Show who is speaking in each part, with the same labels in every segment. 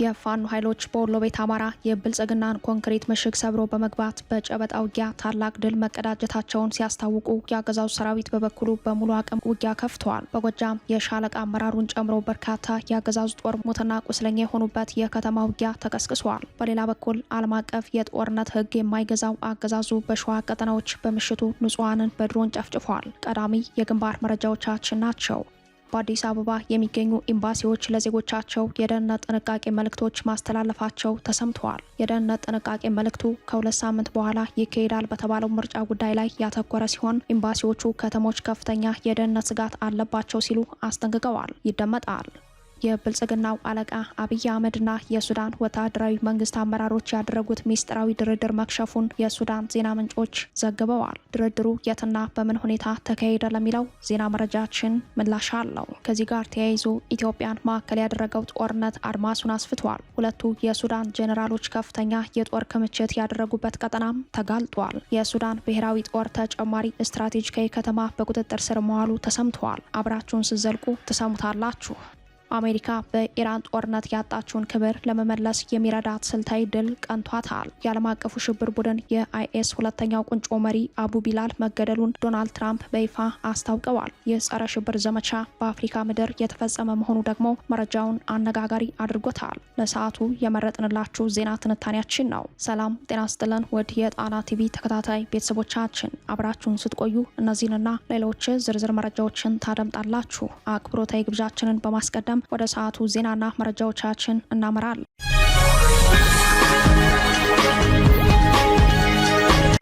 Speaker 1: የፋኖ ኃይሎች በወሎ ቤት አማራ የብልጽግናን ኮንክሪት ምሽግ ሰብሮ በመግባት በጨበጣ ውጊያ ታላቅ ድል መቀዳጀታቸውን ሲያስታውቁ የአገዛዙ ሰራዊት በበኩሉ በሙሉ አቅም ውጊያ ከፍተዋል። በጎጃም የሻለቃ አመራሩን ጨምሮ በርካታ የአገዛዙ ጦር ሞትና ቁስለኛ የሆኑበት የከተማ ውጊያ ተቀስቅሷል። በሌላ በኩል ዓለም አቀፍ የጦርነት ሕግ የማይገዛው አገዛዙ በሸዋ ቀጠናዎች በምሽቱ ንጹሃንን በድሮን ጨፍጭፏል። ቀዳሚ የግንባር መረጃዎቻችን ናቸው። በአዲስ አበባ የሚገኙ ኤምባሲዎች ለዜጎቻቸው የደህንነት ጥንቃቄ መልእክቶች ማስተላለፋቸው ተሰምተዋል። የደህንነት ጥንቃቄ መልእክቱ ከ2 ሳምንት በኋላ ይካሄዳል በተባለው ምርጫ ጉዳይ ላይ ያተኮረ ሲሆን ኤምባሲዎቹ ከተሞች ከፍተኛ የደህንነት ስጋት አለባቸው ሲሉ አስጠንቅቀዋል። ይደመጣል። የብልጽግናው አለቃ አብይ አህመድና የሱዳን ወታደራዊ መንግስት አመራሮች ያደረጉት ሚስጥራዊ ድርድር መክሸፉን የሱዳን ዜና ምንጮች ዘግበዋል። ድርድሩ የትና በምን ሁኔታ ተካሄደ ለሚለው ዜና መረጃችን ምላሽ አለው። ከዚህ ጋር ተያይዞ ኢትዮጵያን ማዕከል ያደረገው ጦርነት አድማሱን አስፍቷል። ሁለቱ የሱዳን ጄኔራሎች ከፍተኛ የጦር ክምችት ያደረጉበት ቀጠናም ተጋልጧል። የሱዳን ብሔራዊ ጦር ተጨማሪ ስትራቴጂካዊ ከተማ በቁጥጥር ስር መዋሉ ተሰምተዋል። አብራችሁን ስትዘልቁ ትሰሙታላችሁ። አሜሪካ በኢራን ጦርነት ያጣችውን ክብር ለመመለስ የሚረዳት ስልታዊ ድል ቀንቷታል። የዓለም አቀፉ ሽብር ቡድን የአይኤስ ሁለተኛው ቁንጮ መሪ አቡ ቢላል መገደሉን ዶናልድ ትራምፕ በይፋ አስታውቀዋል። ይህ ጸረ ሽብር ዘመቻ በአፍሪካ ምድር የተፈጸመ መሆኑ ደግሞ መረጃውን አነጋጋሪ አድርጎታል። ለሰዓቱ የመረጥንላችሁ ዜና ትንታኔያችን ነው። ሰላም ጤና ስጥልን ውድ የጣና ቲቪ ተከታታይ ቤተሰቦቻችን፣ አብራችሁን ስትቆዩ እነዚህንና ሌሎች ዝርዝር መረጃዎችን ታደምጣላችሁ። አክብሮታዊ ግብዣችንን በማስቀደም ወደ ሰዓቱ ዜናና መረጃዎቻችን እናመራለን።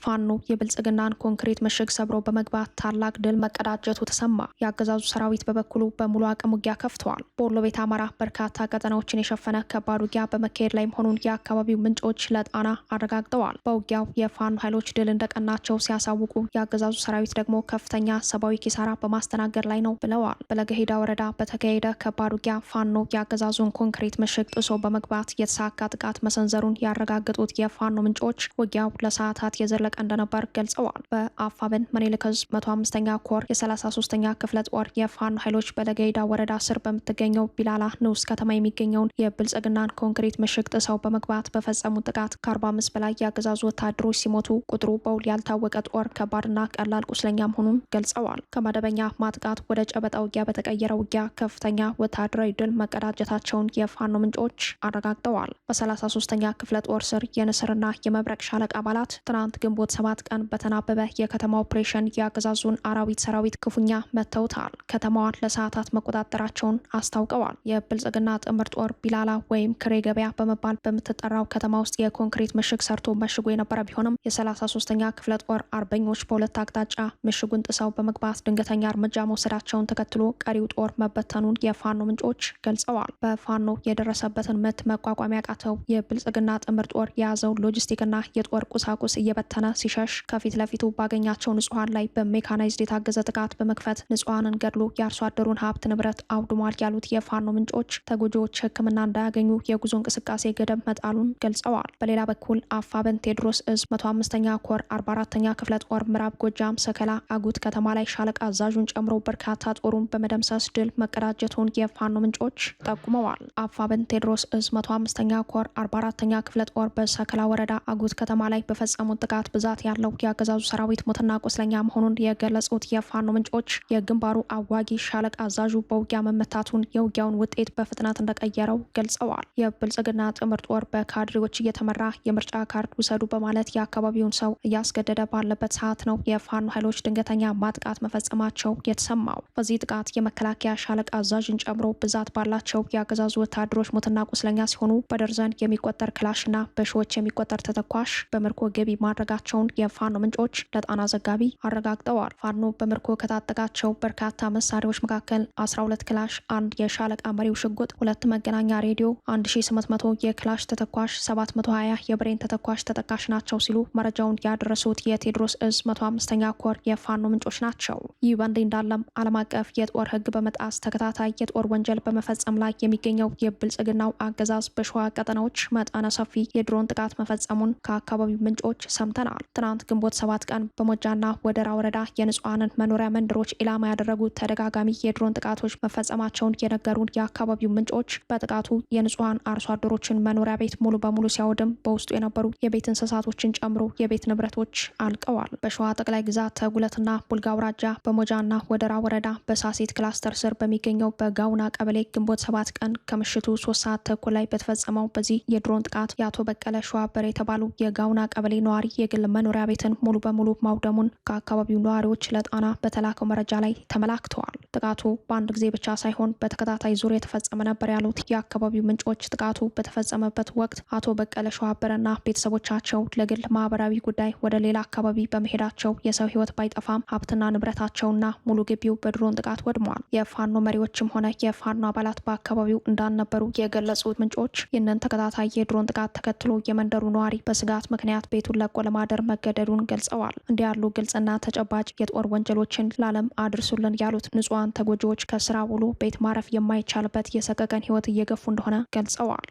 Speaker 1: ፋኖ የብልጽግናን ኮንክሪት ምሽግ ሰብሮ በመግባት ታላቅ ድል መቀዳጀቱ ተሰማ። የአገዛዙ ሰራዊት በበኩሉ በሙሉ አቅም ውጊያ ከፍተዋል። በወሎ ቤት አማራ በርካታ ቀጠናዎችን የሸፈነ ከባድ ውጊያ በመካሄድ ላይ መሆኑን የአካባቢው ምንጮች ለጣና አረጋግጠዋል። በውጊያው የፋኖ ኃይሎች ድል እንደቀናቸው ሲያሳውቁ፣ የአገዛዙ ሰራዊት ደግሞ ከፍተኛ ሰብአዊ ኪሳራ በማስተናገድ ላይ ነው ብለዋል። በለገሄዳ ወረዳ በተካሄደ ከባድ ውጊያ ፋኖ የአገዛዙን ኮንክሪት ምሽግ ጥሶ በመግባት የተሳካ ጥቃት መሰንዘሩን ያረጋገጡት የፋኖ ምንጮች ውጊያው ለሰዓታት የዘለቀ እንደነበር ገልጸዋል። በአፋብን ምኒልክ ዕዝ 105ኛ ኮር የ33ኛ ክፍለ ጦር የፋኖ ኃይሎች በለገሄዳ ወረዳ ስር በምትገኘው ቢላላ ንዑስ ከተማ የሚገኘውን የብልጽግናን ኮንክሪት ምሽግ ጥሰው በመግባት በፈጸሙት ጥቃት ከ45 በላይ የአገዛዙ ወታደሮች ሲሞቱ ቁጥሩ በውል ያልታወቀ ጦር ከባድና ቀላል ቁስለኛ መሆኑን ገልጸዋል። ከመደበኛ ማጥቃት ወደ ጨበጣ ውጊያ በተቀየረ ውጊያ ከፍተኛ ወታደራዊ ድል መቀዳጀታቸውን የፋኖ ምንጮች አረጋግጠዋል። በ33ኛ ክፍለ ጦር ስር የንስርና የመብረቅ ሻለቃ አባላት ትናንት ግንቦት 7 ቀን በተናበበ የከተማ ኦፕሬሽን የአገዛዙን አራዊት ሰራዊት ክፉኛ መተውታል። ከተማዋን ለሰዓታት መቆጣጠራቸውን አስታውቀዋል። የብልጽግና ጥምር ጦር ቢላላ ወይም ክሬ ገበያ በመባል በምትጠራው ከተማ ውስጥ የኮንክሪት ምሽግ ሰርቶ መሽጎ የነበረ ቢሆንም የ33ኛ ክፍለ ጦር አርበኞች በሁለት አቅጣጫ ምሽጉን ጥሰው በመግባት ድንገተኛ እርምጃ መውሰዳቸውን ተከትሎ ቀሪው ጦር መበተኑን የፋኖ ምንጮች ገልጸዋል። በፋኖ የደረሰበትን ምት መቋቋም ያቃተው የብልጽግና ጥምር ጦር የያዘው ሎጂስቲክና የጦር ቁሳቁስ እየበተነ ሲሸሽ ከፊት ለፊቱ ባገኛቸው ንጹሃን ላይ በሜካናይዝድ የታገዘ ጥቃት በመክፈት ንጹሃንን ገድሎ የአርሶ አደሩን ሀብት ንብረት አውድሟል ያሉት የፋኖ ምንጮች ተጎጂዎች ሕክምና እንዳያገኙ የጉዞ እንቅስቃሴ ገደብ መጣሉን ገልጸዋል። በሌላ በኩል አፋብን ቴዎድሮስ ዕዝ 105ኛ ኮር 44ኛ ክፍለ ጦር ምዕራብ ጎጃም ሰከላ አጉት ከተማ ላይ ሻለቃ አዛዡን ጨምሮ በርካታ ጦሩን በመደምሰስ ድል መቀዳጀቱን የፋኖ ምንጮች ጠቁመዋል። አፋብን ቴዎድሮስ ዕዝ 105ኛ ኮር 44ኛ ክፍለ ጦር በሰከላ ወረዳ አጉት ከተማ ላይ በፈጸሙት ጥቃት ብዛት ያለው የአገዛዙ ሰራዊት ሞትና ቁስለኛ መሆኑን የገለጹት የፋኖ ምንጮች የግንባሩ አዋጊ ሻለቃ አዛዡ በውጊያ መመታቱን የውጊያውን ውጤት በፍጥነት እንደቀየረው ገልጸዋል። የብልጽግና ጥምር ጦር በካድሬዎች እየተመራ የምርጫ ካርድ ውሰዱ በማለት የአካባቢውን ሰው እያስገደደ ባለበት ሰዓት ነው የፋኖ ኃይሎች ድንገተኛ ማጥቃት መፈጸማቸው የተሰማው። በዚህ ጥቃት የመከላከያ ሻለቃ አዛዥን ጨምሮ ብዛት ባላቸው የአገዛዙ ወታደሮች ሞትና ቁስለኛ ሲሆኑ በደርዘን የሚቆጠር ክላሽና በሺዎች የሚቆጠር ተተኳሽ በምርኮ ገቢ ማድረጋቸውን የፋኖ ምንጮች ለጣና ዘጋቢ አረጋግጠዋል። ፋኖ በምርኮ ከታጠቃቸው በርካታ መሳሪያዎች መካከል 12 ክላሽ፣ አንድ የሻለቃ መሪው ሽጉጥ፣ 2 መገናኛ ሬዲዮ፣ 1800 የክላሽ ተተኳሽ፣ 720 የብሬን ተተኳሽ ተጠቃሽ ናቸው ሲሉ መረጃውን ያደረሱት የቴዎድሮስ ዕዝ 105ኛ ኮር የፋኖ ምንጮች ናቸው። ይህ በእንዲህ እንዳለም ዓለም አቀፍ የጦር ሕግ በመጣስ ተከታታይ የጦር ወንጀል በመፈጸም ላይ የሚገኘው የብልጽግናው አገዛዝ በሸዋ ቀጠናዎች መጠነ ሰፊ የድሮን ጥቃት መፈጸሙን ከአካባቢው ምንጮች ሰምተናል። ተሰምተዋል። ትናንት ግንቦት 7 ቀን በሞጃና ወደራ ወረዳ የንጹሃንን መኖሪያ መንደሮች ኢላማ ያደረጉ ተደጋጋሚ የድሮን ጥቃቶች መፈጸማቸውን የነገሩን የአካባቢው ምንጮች በጥቃቱ የንጹሃን አርሶ አደሮችን መኖሪያ ቤት ሙሉ በሙሉ ሲያወድም በውስጡ የነበሩ የቤት እንስሳቶችን ጨምሮ የቤት ንብረቶች አልቀዋል። በሸዋ ጠቅላይ ግዛት ተጉለትና ቡልጋ አውራጃ በሞጃና ወደራ ወረዳ በሳሴት ክላስተር ስር በሚገኘው በጋውና ቀበሌ ግንቦት 7 ቀን ከምሽቱ 3 ሰዓት ተኩል ላይ በተፈጸመው በዚህ የድሮን ጥቃት የአቶ በቀለ ሸዋበር የተባሉ የጋውና ቀበሌ ነዋሪ የግል መኖሪያ ቤትን ሙሉ በሙሉ ማውደሙን ከአካባቢው ነዋሪዎች ለጣና በተላከው መረጃ ላይ ተመላክተዋል። ጥቃቱ በአንድ ጊዜ ብቻ ሳይሆን በተከታታይ ዙር የተፈጸመ ነበር ያሉት የአካባቢው ምንጮች ጥቃቱ በተፈጸመበት ወቅት አቶ በቀለ ሸዋበርና ቤተሰቦቻቸው ለግል ማህበራዊ ጉዳይ ወደ ሌላ አካባቢ በመሄዳቸው የሰው ሕይወት ባይጠፋም ሀብትና ንብረታቸውና ሙሉ ግቢው በድሮን ጥቃት ወድመዋል። የፋኖ መሪዎችም ሆነ የፋኖ አባላት በአካባቢው እንዳልነበሩ የገለጹት ምንጮች ይህንን ተከታታይ የድሮን ጥቃት ተከትሎ የመንደሩ ነዋሪ በስጋት ምክንያት ቤቱን ለቆ ለማደር መገደዱን ገልጸዋል። እንዲህ ያሉ ግልጽና ተጨባጭ የጦር ወንጀሎችን ለዓለም አድርሱልን ያሉት ንጹሃን ተጎጂዎች ከስራ ውሎ ቤት ማረፍ የማይቻልበት የሰቀቀን ሕይወት እየገፉ እንደሆነ ገልጸዋል።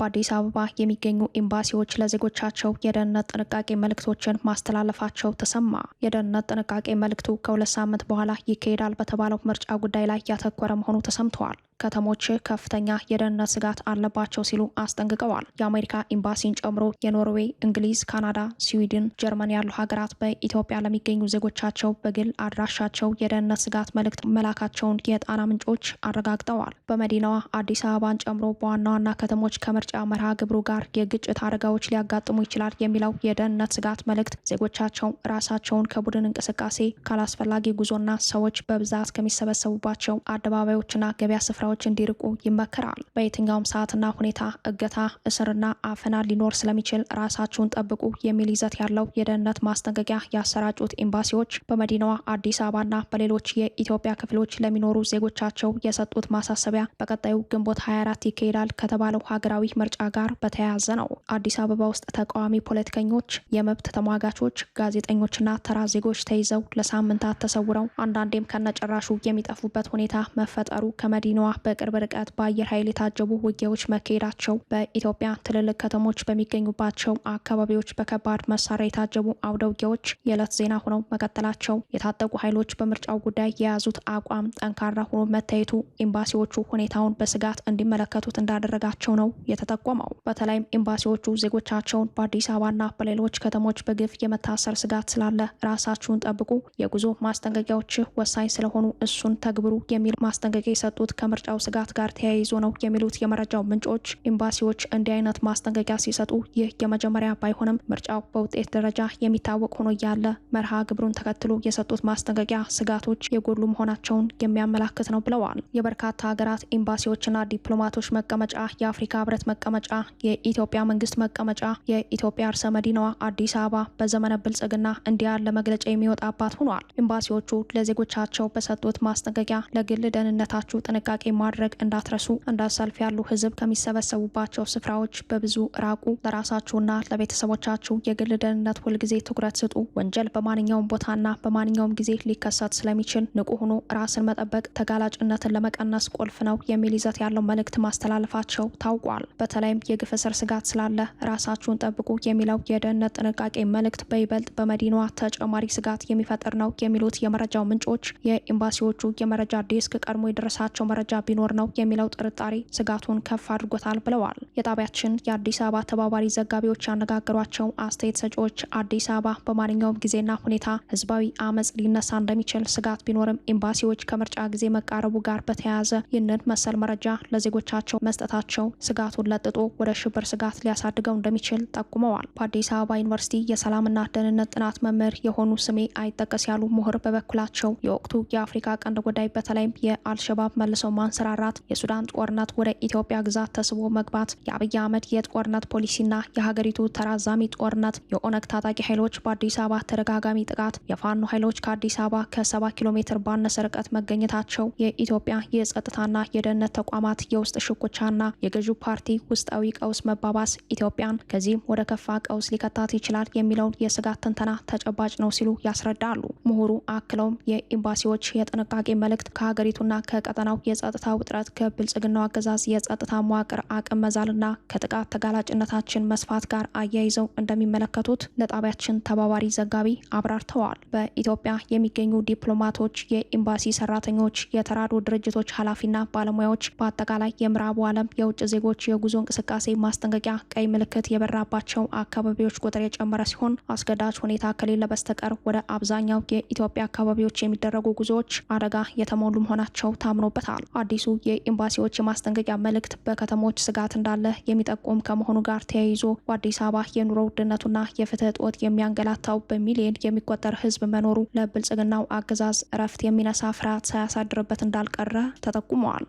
Speaker 1: በአዲስ አበባ የሚገኙ ኤምባሲዎች ለዜጎቻቸው የደህንነት ጥንቃቄ መልእክቶችን ማስተላለፋቸው ተሰማ። የደህንነት ጥንቃቄ መልእክቱ ከ2 ሳምንት በኋላ ይካሄዳል በተባለው ምርጫ ጉዳይ ላይ ያተኮረ መሆኑ ተሰምተዋል። ከተሞች ከፍተኛ የደህንነት ስጋት አለባቸው ሲሉ አስጠንቅቀዋል። የአሜሪካ ኤምባሲን ጨምሮ የኖርዌይ፣ እንግሊዝ፣ ካናዳ፣ ስዊድን፣ ጀርመን ያሉ ሀገራት በኢትዮጵያ ለሚገኙ ዜጎቻቸው በግል አድራሻቸው የደህንነት ስጋት መልእክት መላካቸውን የጣና ምንጮች አረጋግጠዋል። በመዲናዋ አዲስ አበባን ጨምሮ በዋና ዋና ከተሞች ከምርጫ መርሃ ግብሩ ጋር የግጭት አደጋዎች ሊያጋጥሙ ይችላል የሚለው የደህንነት ስጋት መልእክት ዜጎቻቸው ራሳቸውን ከቡድን እንቅስቃሴ፣ ካላስፈላጊ ጉዞና ሰዎች በብዛት ከሚሰበሰቡባቸው አደባባዮችና ገበያ ስፍራ እንዲርቁ ይመከራል። በየትኛውም ሰዓትና ሁኔታ እገታ፣ እስርና አፈና ሊኖር ስለሚችል ራሳችሁን ጠብቁ የሚል ይዘት ያለው የደህንነት ማስጠንቀቂያ ያሰራጩት ኤምባሲዎች በመዲናዋ አዲስ አበባና በሌሎች የኢትዮጵያ ክፍሎች ለሚኖሩ ዜጎቻቸው የሰጡት ማሳሰቢያ በቀጣዩ ግንቦት 24 ይካሄዳል ከተባለው ሀገራዊ ምርጫ ጋር በተያያዘ ነው። አዲስ አበባ ውስጥ ተቃዋሚ ፖለቲከኞች፣ የመብት ተሟጋቾች፣ ጋዜጠኞችና ተራ ዜጎች ተይዘው ለሳምንታት ተሰውረው አንዳንዴም ከነጭራሹ የሚጠፉበት ሁኔታ መፈጠሩ ከመዲናዋ በቅርብ ርቀት በአየር ኃይል የታጀቡ ውጊያዎች መካሄዳቸው በኢትዮጵያ ትልልቅ ከተሞች በሚገኙባቸው አካባቢዎች በከባድ መሳሪያ የታጀቡ አውደ ውጊያዎች የዕለት ዜና ሆነው መቀጠላቸው የታጠቁ ኃይሎች በምርጫው ጉዳይ የያዙት አቋም ጠንካራ ሆኖ መታየቱ ኤምባሲዎቹ ሁኔታውን በስጋት እንዲመለከቱት እንዳደረጋቸው ነው የተጠቆመው። በተለይም ኤምባሲዎቹ ዜጎቻቸውን በአዲስ አበባና በሌሎች ከተሞች በግፍ የመታሰር ስጋት ስላለ ራሳችሁን ጠብቁ፣ የጉዞ ማስጠንቀቂያዎች ወሳኝ ስለሆኑ እሱን ተግብሩ የሚል ማስጠንቀቂያ የሰጡት ከምርጫው ስጋት ጋር ተያይዞ ነው የሚሉት የመረጃው ምንጮች ኤምባሲዎች እንዲህ አይነት ማስጠንቀቂያ ሲሰጡ ይህ የመጀመሪያ ባይሆንም ምርጫው በውጤት ደረጃ የሚታወቅ ሆኖ ያለ መርሃ ግብሩን ተከትሎ የሰጡት ማስጠንቀቂያ ስጋቶች የጎሉ መሆናቸውን የሚያመላክት ነው ብለዋል። የበርካታ ሀገራት ኤምባሲዎችና ዲፕሎማቶች መቀመጫ፣ የአፍሪካ ህብረት መቀመጫ፣ የኢትዮጵያ መንግስት መቀመጫ፣ የኢትዮጵያ ርዕሰ መዲናዋ አዲስ አበባ በዘመነ ብልጽግና እንዲህ ያለ መግለጫ የሚወጣባት ሆኗል። ኤምባሲዎቹ ለዜጎቻቸው በሰጡት ማስጠንቀቂያ ለግል ደህንነታችሁ ጥንቃቄ ማድረግ እንዳትረሱ፣ እንደ ሰልፍ ያሉ ህዝብ ከሚሰበሰቡባቸው ስፍራዎች በብዙ ራቁ፣ ለራሳችሁና ለቤተሰቦቻችሁ የግል ደህንነት ሁልጊዜ ትኩረት ስጡ፣ ወንጀል በማንኛውም ቦታና በማንኛውም ጊዜ ሊከሰት ስለሚችል ንቁ ሆኖ ራስን መጠበቅ ተጋላጭነትን ለመቀነስ ቁልፍ ነው የሚል ይዘት ያለው መልእክት ማስተላለፋቸው ታውቋል። በተለይም የግፍ እስር ስጋት ስላለ ራሳችሁን ጠብቁ የሚለው የደህንነት ጥንቃቄ መልእክት በይበልጥ በመዲናዋ ተጨማሪ ስጋት የሚፈጥር ነው የሚሉት የመረጃው ምንጮች የኤምባሲዎቹ የመረጃ ዴስክ ቀድሞ የደረሳቸው መረጃ ቢኖር ነው የሚለው ጥርጣሬ ስጋቱን ከፍ አድርጎታል ብለዋል። የጣቢያችን የአዲስ አበባ ተባባሪ ዘጋቢዎች ያነጋገሯቸው አስተያየት ሰጪዎች አዲስ አበባ በማንኛውም ጊዜና ሁኔታ ህዝባዊ አመጽ ሊነሳ እንደሚችል ስጋት ቢኖርም ኤምባሲዎች ከምርጫ ጊዜ መቃረቡ ጋር በተያያዘ ይህንን መሰል መረጃ ለዜጎቻቸው መስጠታቸው ስጋቱን ለጥጦ ወደ ሽብር ስጋት ሊያሳድገው እንደሚችል ጠቁመዋል። በአዲስ አበባ ዩኒቨርሲቲ የሰላምና ደህንነት ጥናት መምህር የሆኑ ስሜ አይጠቀስ ያሉ ምሁር በበኩላቸው የወቅቱ የአፍሪካ ቀንድ ጉዳይ በተለይም የአልሸባብ መልሰው ማንሰራራት፣ የሱዳን ጦርነት ወደ ኢትዮጵያ ግዛት ተስቦ መግባት፣ የአብይ አህመድ የጦርነት ፖሊሲና የሀገሪቱ ተራዛሚ ጦርነት፣ የኦነግ ታጣቂ ኃይሎች በአዲስ አበባ ተደጋጋሚ ጥቃት፣ የፋኖ ኃይሎች ከአዲስ አበባ ከ70 ኪሎ ሜትር ባነሰ ርቀት መገኘታቸው፣ የኢትዮጵያ የጸጥታና የደህንነት ተቋማት የውስጥ ሽኩቻና የገዢው ፓርቲ ውስጣዊ ቀውስ መባባስ ኢትዮጵያን ከዚህም ወደ ከፋ ቀውስ ሊከታት ይችላል የሚለውን የስጋት ትንተና ተጨባጭ ነው ሲሉ ያስረዳሉ። ምሁሩ አክለውም የኤምባሲዎች የጥንቃቄ መልእክት ከሀገሪቱና ከቀጠናው የጸጥታ ውጥረት ከብልጽግናው አገዛዝ የጸጥታ መዋቅር አቅም መዛልና ከጥቃት ተጋላጭነታችን መስፋት ጋር አያይዘው እንደሚመለከቱት ለጣቢያችን ተባባሪ ዘጋቢ አብራርተዋል። በኢትዮጵያ የሚገኙ ዲፕሎማቶች፣ የኤምባሲ ሰራተኞች፣ የተራድኦ ድርጅቶች ኃላፊና ባለሙያዎች በአጠቃላይ የምዕራቡ ዓለም የውጭ ዜጎች የጉዞ እንቅስቃሴ ማስጠንቀቂያ ቀይ ምልክት የበራባቸው አካባቢዎች ቁጥር የጨመረ ሲሆን አስገዳጅ ሁኔታ ከሌለ በስተቀር ወደ አብዛኛው የኢትዮጵያ አካባቢዎች የሚደረጉ ጉዞዎች አደጋ የተሞሉ መሆናቸው ታምኖበታል። አዲሱ የኤምባሲዎች የማስጠንቀቂያ መልእክት በከተሞች ስጋት እንዳለ የሚጠቁም ከመሆኑ ጋር ተያይዞ በአዲስ አበባ የኑሮ ውድነቱና የፍትህ እጦት የሚያንገላታው በሚሊዮን የሚቆጠር ሕዝብ መኖሩ ለብልጽግናው አገዛዝ እረፍት የሚነሳ ፍርሃት ሳያሳድርበት እንዳልቀረ ተጠቁመዋል።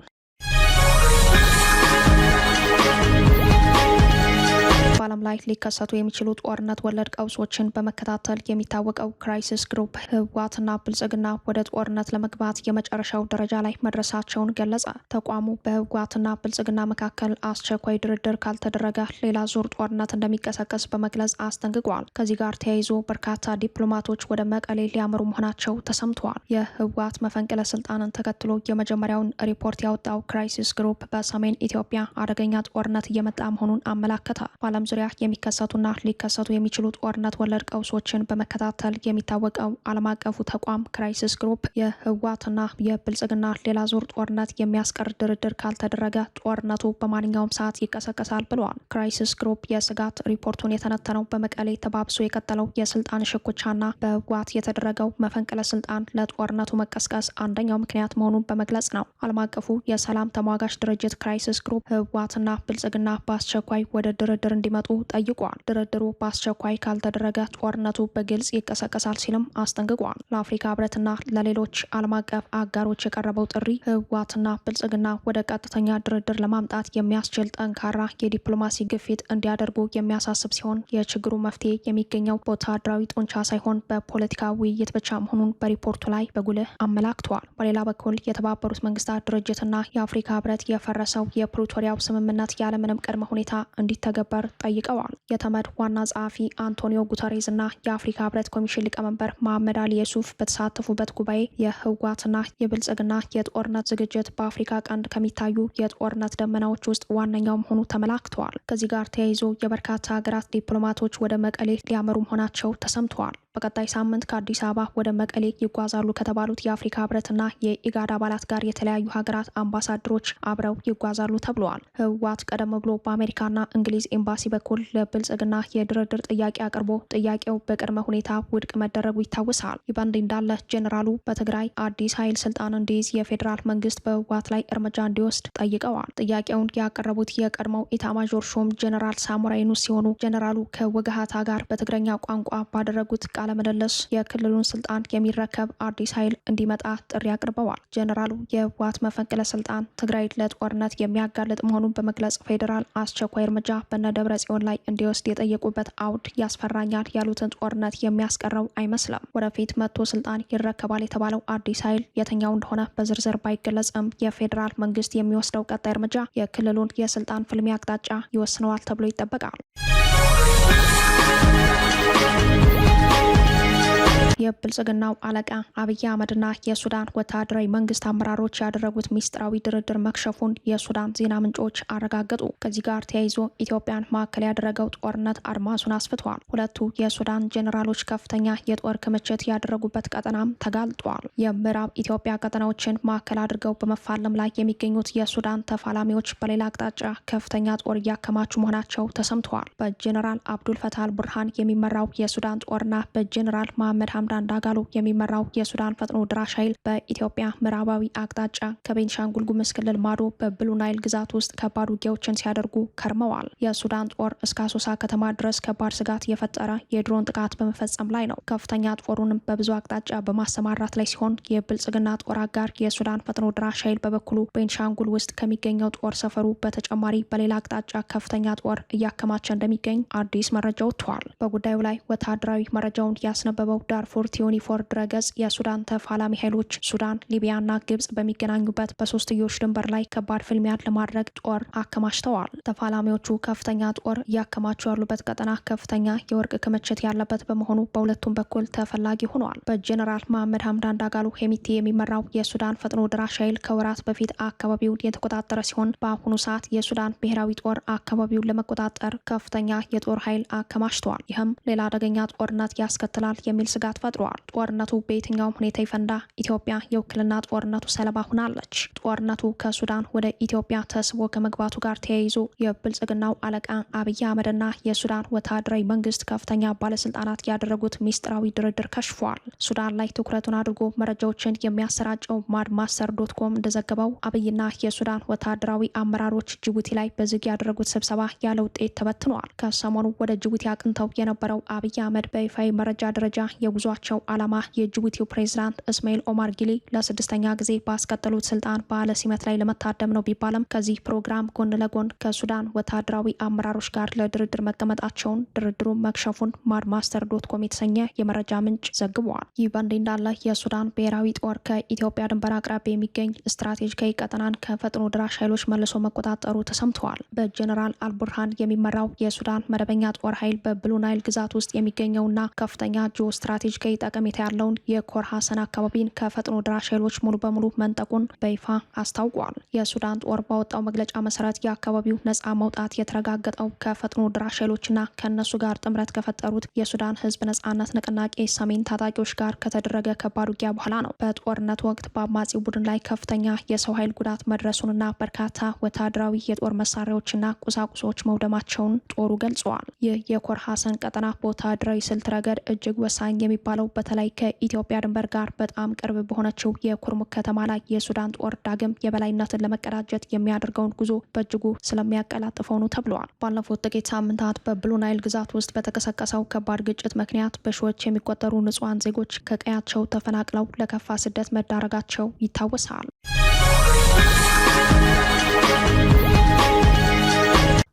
Speaker 1: በዓለም ላይ ሊከሰቱ የሚችሉ ጦርነት ወለድ ቀውሶችን በመከታተል የሚታወቀው ክራይሲስ ግሩፕ ህወሓትና ብልጽግና ወደ ጦርነት ለመግባት የመጨረሻው ደረጃ ላይ መድረሳቸውን ገለጸ። ተቋሙ በህወሓትና ብልጽግና መካከል አስቸኳይ ድርድር ካልተደረገ ሌላ ዙር ጦርነት እንደሚቀሰቀስ በመግለጽ አስጠንቅቋል። ከዚህ ጋር ተያይዞ በርካታ ዲፕሎማቶች ወደ መቀሌ ሊያመሩ መሆናቸው ተሰምተዋል። የህወሓት መፈንቅለ ስልጣንን ተከትሎ የመጀመሪያውን ሪፖርት ያወጣው ክራይሲስ ግሩፕ በሰሜን ኢትዮጵያ አደገኛ ጦርነት እየመጣ መሆኑን አመላከተ። በዓለም ዙሪያ የሚከሰቱና ሊከሰቱ የሚችሉ ጦርነት ወለድ ቀውሶችን በመከታተል የሚታወቀው ዓለም አቀፉ ተቋም ክራይሲስ ግሩፕ የህወሓትና የብልጽግና ሌላ ዙር ጦርነት የሚያስቀር ድርድር ካልተደረገ ጦርነቱ በማንኛውም ሰዓት ይቀሰቀሳል ብለዋል። ክራይሲስ ግሩፕ የስጋት ሪፖርቱን የተነተነው በመቀሌ ተባብሶ የቀጠለው የስልጣን ሽኩቻና በህወሓት የተደረገው መፈንቅለ ስልጣን ለጦርነቱ መቀስቀስ አንደኛው ምክንያት መሆኑን በመግለጽ ነው። ዓለም አቀፉ የሰላም ተሟጋች ድርጅት ክራይሲስ ግሩፕ ህወሓትና ብልጽግና በአስቸኳይ ወደ ድርድር እንዲመጡ ጠይቋል። ድርድሩ በአስቸኳይ ካልተደረገ ጦርነቱ በግልጽ ይቀሰቀሳል ሲልም አስጠንቅቋል። ለአፍሪካ ህብረትና ለሌሎች ዓለም አቀፍ አጋሮች የቀረበው ጥሪ ህወሓትና ብልጽግና ወደ ቀጥተኛ ድርድር ለማምጣት የሚያስችል ጠንካራ የዲፕሎማሲ ግፊት እንዲያደርጉ የሚያሳስብ ሲሆን የችግሩ መፍትሄ የሚገኘው በወታደራዊ ጡንቻ ሳይሆን በፖለቲካ ውይይት ብቻ መሆኑን በሪፖርቱ ላይ በጉልህ አመላክተዋል። በሌላ በኩል የተባበሩት መንግስታት ድርጅትና የአፍሪካ ህብረት የፈረሰው የፕሪቶሪያው ስምምነት ያለምንም ቅድመ ሁኔታ እንዲተገበር ጠይቀዋል። የተመድ ዋና ጸሐፊ አንቶኒዮ ጉተሬዝ እና የአፍሪካ ህብረት ኮሚሽን ሊቀመንበር መሐመድ አሊ የሱፍ በተሳተፉበት ጉባኤ የህወሓትና የብልጽግና የጦርነት ዝግጅት በአፍሪካ ቀንድ ከሚታዩ የጦርነት ደመናዎች ውስጥ ዋነኛው መሆኑ ተመላክተዋል። ከዚህ ጋር ተያይዞ የበርካታ ሀገራት ዲፕሎማቶች ወደ መቀሌ ሊያመሩ መሆናቸው ተሰምተዋል። በቀጣይ ሳምንት ከአዲስ አበባ ወደ መቀሌ ይጓዛሉ ከተባሉት የአፍሪካ ህብረትና የኢጋድ አባላት ጋር የተለያዩ ሀገራት አምባሳደሮች አብረው ይጓዛሉ ተብለዋል። ህወሓት ቀደም ብሎ በአሜሪካና እንግሊዝ ኤምባሲ በኩል ለብልጽግና የድርድር ጥያቄ አቅርቦ ጥያቄው በቅድመ ሁኔታ ውድቅ መደረጉ ይታወሳል። ይህ በእንዲህ እንዳለ ጄኔራሉ በትግራይ አዲስ ኃይል ስልጣን እንዲይዝ የፌዴራል መንግስት በህወሓት ላይ እርምጃ እንዲወስድ ጠይቀዋል። ጥያቄውን ያቀረቡት የቀድሞው ኢታማዦር ሹም ጄኔራል ሳሞራ የኑስ ሲሆኑ ጄኔራሉ ከወገሃታ ጋር በትግረኛ ቋንቋ ባደረጉት ቃለ ምልልስ የክልሉን ስልጣን የሚረከብ አዲስ ኃይል እንዲመጣ ጥሪ አቅርበዋል። ጄኔራሉ የህወሓት መፈንቅለ ስልጣን ትግራይ ለጦርነት የሚያጋልጥ መሆኑን በመግለጽ ፌዴራል አስቸኳይ እርምጃ በነደብረ ጽዮን ላይ እንዲወስድ የጠየቁበት አውድ ያስፈራኛል ያሉትን ጦርነት የሚያስቀረው አይመስልም። ወደፊት መጥቶ ስልጣን ይረከባል የተባለው አዲስ ኃይል የትኛው እንደሆነ በዝርዝር ባይገለጽም የፌዴራል መንግስት የሚወስደው ቀጣይ እርምጃ የክልሉን የስልጣን ፍልሚያ አቅጣጫ ይወስነዋል ተብሎ ይጠበቃል። የብልጽግናው አለቃ አብይ አህመድና የሱዳን ወታደራዊ መንግስት አመራሮች ያደረጉት ሚስጥራዊ ድርድር መክሸፉን የሱዳን ዜና ምንጮች አረጋገጡ። ከዚህ ጋር ተያይዞ ኢትዮጵያን ማዕከል ያደረገው ጦርነት አድማሱን አስፍቷል። ሁለቱ የሱዳን ጄኔራሎች ከፍተኛ የጦር ክምችት ያደረጉበት ቀጠናም ተጋልጧል። የምዕራብ ኢትዮጵያ ቀጠናዎችን ማዕከል አድርገው በመፋለም ላይ የሚገኙት የሱዳን ተፋላሚዎች በሌላ አቅጣጫ ከፍተኛ ጦር እያከማቹ መሆናቸው ተሰምተዋል። በጄኔራል አብዱል ፈታህ አልቡርሃን የሚመራው የሱዳን ጦርና በጄኔራል መሐመድ ሐምዳን ዳጋሎ የሚመራው የሱዳን ፈጥኖ ድራሽ ኃይል በኢትዮጵያ ምዕራባዊ አቅጣጫ ከቤንሻንጉል ጉሙዝ ክልል ማዶ በብሉ ናይል ግዛት ውስጥ ከባድ ውጊያዎችን ሲያደርጉ ከርመዋል። የሱዳን ጦር እስከ አሶሳ ከተማ ድረስ ከባድ ስጋት የፈጠረ የድሮን ጥቃት በመፈጸም ላይ ነው። ከፍተኛ ጦሩንም በብዙ አቅጣጫ በማሰማራት ላይ ሲሆን የብልጽግና ጦር አጋር የሱዳን ፈጥኖ ድራሽ ኃይል በበኩሉ ቤንሻንጉል ውስጥ ከሚገኘው ጦር ሰፈሩ በተጨማሪ በሌላ አቅጣጫ ከፍተኛ ጦር እያከማቸ እንደሚገኝ አዲስ መረጃ ወጥቷል። በጉዳዩ ላይ ወታደራዊ መረጃውን ያስነበበው ዳርፉር ፍራንክፉርት 24 ድረገጽ የሱዳን ተፋላሚ ኃይሎች ሱዳን፣ ሊቢያና ግብጽ በሚገናኙበት በሶስትዮሽ ድንበር ላይ ከባድ ፍልሚያን ለማድረግ ጦር አከማችተዋል። ተፋላሚዎቹ ከፍተኛ ጦር እያከማቹ ያሉበት ቀጠና ከፍተኛ የወርቅ ክምችት ያለበት በመሆኑ በሁለቱም በኩል ተፈላጊ ሆኗል። በጀነራል መሐመድ ሀምዳን ዳጋሎ ሄሚቲ የሚመራው የሱዳን ፈጥኖ ድራሽ ኃይል ከወራት በፊት አካባቢውን የተቆጣጠረ ሲሆን በአሁኑ ሰዓት የሱዳን ብሔራዊ ጦር አካባቢውን ለመቆጣጠር ከፍተኛ የጦር ኃይል አከማችተዋል። ይህም ሌላ አደገኛ ጦርነት ያስከትላል የሚል ስጋት ፈጥሯል። ጦርነቱ በየትኛውም ሁኔታ ይፈንዳ ኢትዮጵያ የውክልና ጦርነቱ ሰለባ ሆናለች። ጦርነቱ ከሱዳን ወደ ኢትዮጵያ ተስቦ ከመግባቱ ጋር ተያይዞ የብልጽግናው አለቃ አብይ አህመድና የሱዳን ወታደራዊ መንግስት ከፍተኛ ባለስልጣናት ያደረጉት ሚስጥራዊ ድርድር ከሽፏል። ሱዳን ላይ ትኩረቱን አድርጎ መረጃዎችን የሚያሰራጨው ማድማስተር.ኮም እንደዘገበው አብይና የሱዳን ወታደራዊ አመራሮች ጅቡቲ ላይ በዝግ ያደረጉት ስብሰባ ያለ ውጤት ተበትኗል። ከሰሞኑ ወደ ጅቡቲ አቅንተው የነበረው አብይ አህመድ በይፋዊ መረጃ ደረጃ የጉዟቸው ዓላማ የጅቡቲው ፕሬዝዳንት እስማኤል ኦማር ጊሌ ለስድስተኛ ጊዜ ባስቀጠሉት ስልጣን በዓለ ሲመት ላይ ለመታደም ነው ቢባልም ከዚህ ፕሮግራም ጎን ለጎን ከሱዳን ወታደራዊ አመራሮች ጋር ለድርድር መቀመጣቸውን ድርድሩ መክሸፉን ማድማስተር.ኮም የተሰኘ የመረጃ ምንጭ ዘግቧል። ይህ በእንዲህ እንዳለ የሱዳን ብሔራዊ ጦር ከኢትዮጵያ ድንበር አቅራቢያ የሚገኝ ስትራቴጂካዊ ቀጠናን ከፈጥኖ ድራሽ ኃይሎች መልሶ መቆጣጠሩ ተሰምተዋል። በጀነራል አልቡርሃን የሚመራው የሱዳን መደበኛ ጦር ኃይል በብሉ ናይል ግዛት ውስጥ የሚገኘውና ከፍተኛ ጂኦ ስትራቴጂካዊ ጠቀሜታ ያለውን የኮር ሀሰን አካባቢን ከፈጥኖ ድራሽ ኃይሎች ሙሉ በሙሉ መንጠቁን በይፋ አስታውቋል። የሱዳን ጦር ባወጣው መግለጫ መሰረት የአካባቢው ነጻ መውጣት የተረጋገጠው ከፈጥኖ ድራሽ ኃይሎችና ከእነሱ ጋር ጥምረት ከፈጠሩት የሱዳን ህዝብ ነጻነት ንቅናቄ ሰሜን ታጣቂዎች ጋር ከተደረገ ከባድ ውጊያ በኋላ ነው። በጦርነቱ ወቅት በአማጺው ቡድን ላይ ከፍተኛ የሰው ኃይል ጉዳት መድረሱንና በርካታ ወታደራዊ የጦር መሳሪያዎችና ቁሳቁሶች መውደማቸውን ጦሩ ገልጸዋል። ይህ የኮር ሀሰን ቀጠና በወታደራዊ ስልት ረገድ እጅግ ወሳኝ የሚባለው በተለይ ከኢትዮጵያ ድንበር ጋር በጣም ቅርብ በሆነችው የኩርሙክ ከተማ ላይ የሱዳን ጦር ዳግም የበላይነትን ለመቀዳጀት የሚያደርገውን ጉዞ በእጅጉ ስለሚያቀላጥፈው ነው ተብለዋል። ባለፉት ጥቂት ሳምንታት በብሉ ናይል ግዛት ውስጥ በተቀሰቀሰው ከባድ ግጭት ምክንያት በሺዎች የሚቆጠሩ ንጹሐን ዜጎች ከቀያቸው ተፈናቅለው ለከፋ ስደት መዳረጋቸው ይታወሳል።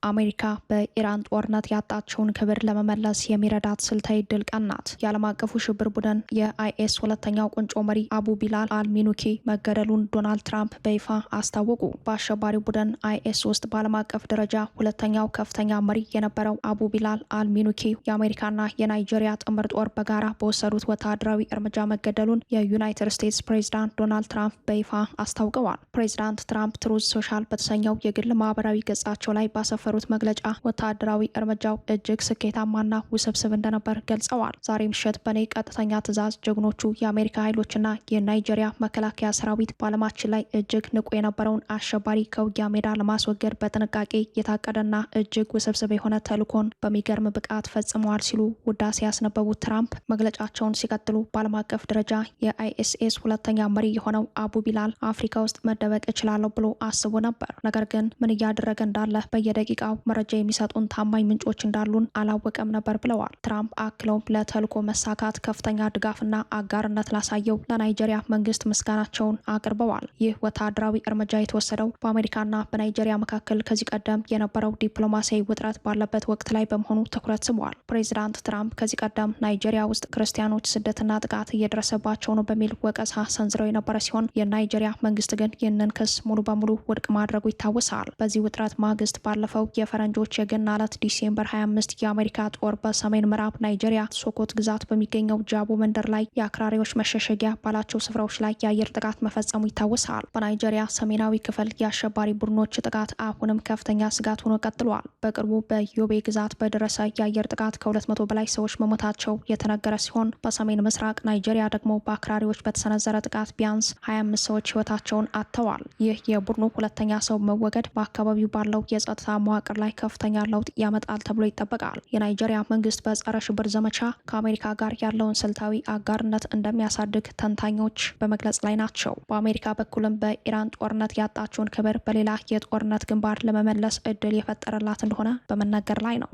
Speaker 1: አሜሪካ በኢራን ጦርነት ያጣቸውን ክብር ለመመለስ የሚረዳት ስልታዊ ድል ቀናት። የዓለም አቀፉ ሽብር ቡድን የአይኤስ ሁለተኛው ቁንጮ መሪ አቡ ቢላል አልሚኑኪ መገደሉን ዶናልድ ትራምፕ በይፋ አስታወቁ። በአሸባሪው ቡድን አይኤስ ውስጥ በዓለም አቀፍ ደረጃ ሁለተኛው ከፍተኛ መሪ የነበረው አቡ ቢላል አልሚኑኪ የአሜሪካና የናይጄሪያ ጥምር ጦር በጋራ በወሰዱት ወታደራዊ እርምጃ መገደሉን የዩናይትድ ስቴትስ ፕሬዚዳንት ዶናልድ ትራምፕ በይፋ አስታውቀዋል። ፕሬዚዳንት ትራምፕ ትሩዝ ሶሻል በተሰኘው የግል ማህበራዊ ገጻቸው ላይ ባሰፈሩ መግለጫ ወታደራዊ እርምጃው እጅግ ስኬታማና ውስብስብ እንደነበር ገልጸዋል። ዛሬ ምሽት በኔ ቀጥተኛ ትዕዛዝ ጀግኖቹ የአሜሪካ ኃይሎችና የናይጄሪያ መከላከያ ሰራዊት በዓለማችን ላይ እጅግ ንቁ የነበረውን አሸባሪ ከውጊያ ሜዳ ለማስወገድ በጥንቃቄ የታቀደና እጅግ ውስብስብ የሆነ ተልዕኮን በሚገርም ብቃት ፈጽመዋል ሲሉ ውዳሴ ያስነበቡት ትራምፕ መግለጫቸውን ሲቀጥሉ በዓለም አቀፍ ደረጃ የአይኤስኤስ ሁለተኛ መሪ የሆነው አቡ ቢላል አፍሪካ ውስጥ መደበቅ እችላለሁ ብሎ አስቦ ነበር። ነገር ግን ምን እያደረገ እንዳለ በየደቂቃው መረጃ የሚሰጡን ታማኝ ምንጮች እንዳሉን አላወቀም ነበር ብለዋል። ትራምፕ አክለውም ለተልዕኮ መሳካት ከፍተኛ ድጋፍና አጋርነት ላሳየው ለናይጄሪያ መንግስት ምስጋናቸውን አቅርበዋል። ይህ ወታደራዊ እርምጃ የተወሰደው በአሜሪካና በናይጄሪያ መካከል ከዚህ ቀደም የነበረው ዲፕሎማሲያዊ ውጥረት ባለበት ወቅት ላይ በመሆኑ ትኩረት ስበዋል። ፕሬዚዳንት ትራምፕ ከዚህ ቀደም ናይጄሪያ ውስጥ ክርስቲያኖች ስደትና ጥቃት እየደረሰባቸው ነው በሚል ወቀሳ ሰንዝረው የነበረ ሲሆን የናይጄሪያ መንግስት ግን ይህንን ክስ ሙሉ በሙሉ ውድቅ ማድረጉ ይታወሳል። በዚህ ውጥረት ማግስት ባለፈው የፈረንጆች የገና ዕለት ዲሴምበር 25 የአሜሪካ ጦር በሰሜን ምዕራብ ናይጄሪያ ሶኮት ግዛት በሚገኘው ጃቦ መንደር ላይ የአክራሪዎች መሸሸጊያ ባላቸው ስፍራዎች ላይ የአየር ጥቃት መፈጸሙ ይታወሳል። በናይጄሪያ ሰሜናዊ ክፍል የአሸባሪ ቡድኖች ጥቃት አሁንም ከፍተኛ ስጋት ሆኖ ቀጥሏል። በቅርቡ በዮቤ ግዛት በደረሰ የአየር ጥቃት ከ200 በላይ ሰዎች መሞታቸው የተነገረ ሲሆን በሰሜን ምስራቅ ናይጄሪያ ደግሞ በአክራሪዎች በተሰነዘረ ጥቃት ቢያንስ 25 ሰዎች ህይወታቸውን አጥተዋል። ይህ የቡድኑ ሁለተኛ ሰው መወገድ በአካባቢው ባለው የጸጥታ መዋቅር ላይ ከፍተኛ ለውጥ ያመጣል ተብሎ ይጠበቃል። የናይጄሪያ መንግስት በጸረ ሽብር ዘመቻ ከአሜሪካ ጋር ያለውን ስልታዊ አጋርነት እንደሚያሳድግ ተንታኞች በመግለጽ ላይ ናቸው። በአሜሪካ በኩልም በኢራን ጦርነት ያጣችውን ክብር በሌላ የጦርነት ግንባር ለመመለስ እድል የፈጠረላት እንደሆነ በመነገር ላይ ነው።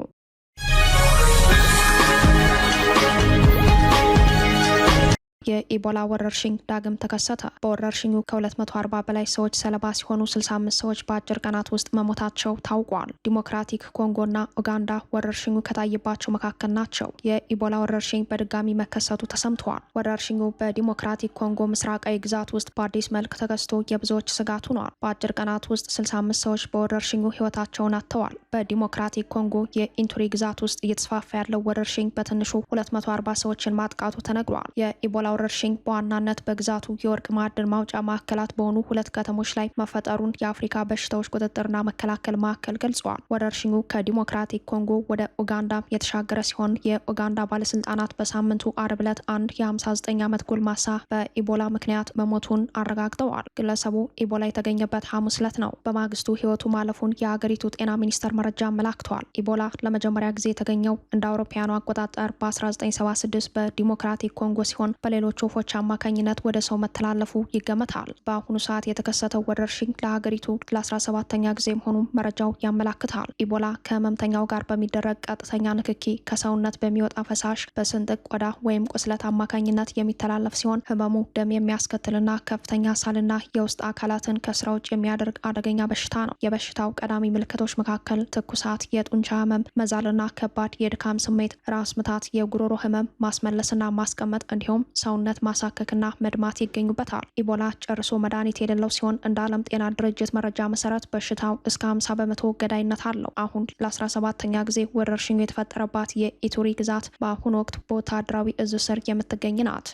Speaker 1: የኢቦላ ወረርሽኝ ዳግም ተከሰተ። በወረርሽኙ ከ240 በላይ ሰዎች ሰለባ ሲሆኑ 65 ሰዎች በአጭር ቀናት ውስጥ መሞታቸው ታውቋል። ዲሞክራቲክ ኮንጎና ኡጋንዳ ወረርሽኙ ከታየባቸው መካከል ናቸው። የኢቦላ ወረርሽኝ በድጋሚ መከሰቱ ተሰምተዋል። ወረርሽኙ በዲሞክራቲክ ኮንጎ ምስራቃዊ ግዛት ውስጥ በአዲስ መልክ ተከስቶ የብዙዎች ስጋት ሆኗል። በአጭር ቀናት ውስጥ 65 ሰዎች በወረርሽኙ ህይወታቸውን አጥተዋል። በዲሞክራቲክ ኮንጎ የኢንቱሪ ግዛት ውስጥ እየተስፋፋ ያለው ወረርሽኝ በትንሹ 240 ሰዎችን ማጥቃቱ ተነግሯል። የኢቦላ ወረርሽኝ በዋናነት በግዛቱ የወርቅ ማዕድን ማውጫ ማዕከላት በሆኑ 2 ከተሞች ላይ መፈጠሩን የአፍሪካ በሽታዎች ቁጥጥርና መከላከል ማዕከል ገልጿል። ወረርሽኙ ከዲሞክራቲክ ኮንጎ ወደ ኡጋንዳ የተሻገረ ሲሆን የኡጋንዳ ባለስልጣናት በሳምንቱ አርብ ዕለት አንድ የ59 ዓመት ጎልማሳ በኢቦላ ምክንያት መሞቱን አረጋግጠዋል። ግለሰቡ ኢቦላ የተገኘበት ሐሙስ ዕለት ነው። በማግስቱ ህይወቱ ማለፉን የሀገሪቱ ጤና ሚኒስቴር መረጃ አመላክቷል። ኢቦላ ለመጀመሪያ ጊዜ የተገኘው እንደ አውሮፓውያኑ አቆጣጠር በ1976 በዲሞክራቲክ ኮንጎ ሲሆን በሌሎች ወፎች አማካኝነት ወደ ሰው መተላለፉ ይገመታል። በአሁኑ ሰዓት የተከሰተው ወረርሽኝ ለሀገሪቱ ለ17ኛ ጊዜ መሆኑ መረጃው ያመላክታል። ኢቦላ ከህመምተኛው ጋር በሚደረግ ቀጥተኛ ንክኪ፣ ከሰውነት በሚወጣ ፈሳሽ፣ በስንጥቅ ቆዳ ወይም ቁስለት አማካኝነት የሚተላለፍ ሲሆን ህመሙ ደም የሚያስከትልና ከፍተኛ ሳልና የውስጥ አካላትን ከስራ ውጭ የሚያደርግ አደገኛ በሽታ ነው። የበሽታው ቀዳሚ ምልክቶች መካከል ትኩሳት፣ የጡንቻ ህመም፣ መዛልና ከባድ የድካም ስሜት፣ ራስ ምታት፣ የጉሮሮ ህመም፣ ማስመለስና ማስቀመጥ እንዲሁም ሰውነት ማሳከክና መድማት ይገኙበታል። ኢቦላ ጨርሶ መድኃኒት የሌለው ሲሆን እንደ ዓለም ጤና ድርጅት መረጃ መሰረት በሽታው እስከ 50 በመቶ ገዳይነት አለው። አሁን ለ17ኛ ጊዜ ወረርሽኙ የተፈጠረባት የኢቱሪ ግዛት በአሁኑ ወቅት በወታደራዊ እዝ ስር የምትገኝ ናት።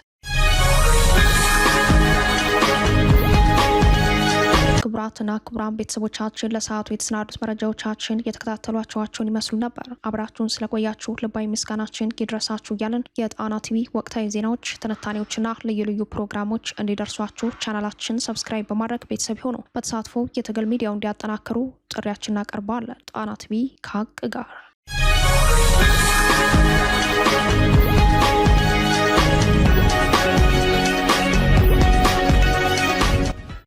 Speaker 1: ክቡራትና ክቡራን ቤተሰቦቻችን ለሰዓቱ የተሰናዱት መረጃዎቻችን የተከታተሏቸዋቸውን ይመስሉ ነበር። አብራችሁን ስለቆያችሁ ልባዊ ምስጋናችን ይድረሳችሁ እያልን የጣና ቲቪ ወቅታዊ ዜናዎች፣ ትንታኔዎችና ልዩ ልዩ ፕሮግራሞች እንዲደርሷችሁ ቻናላችን ሰብስክራይብ በማድረግ ቤተሰብ ሆኑ በተሳትፎ የትግል ሚዲያው እንዲያጠናክሩ ጥሪያችን እናቀርባለን። ጣና ቲቪ ከሀቅ ጋር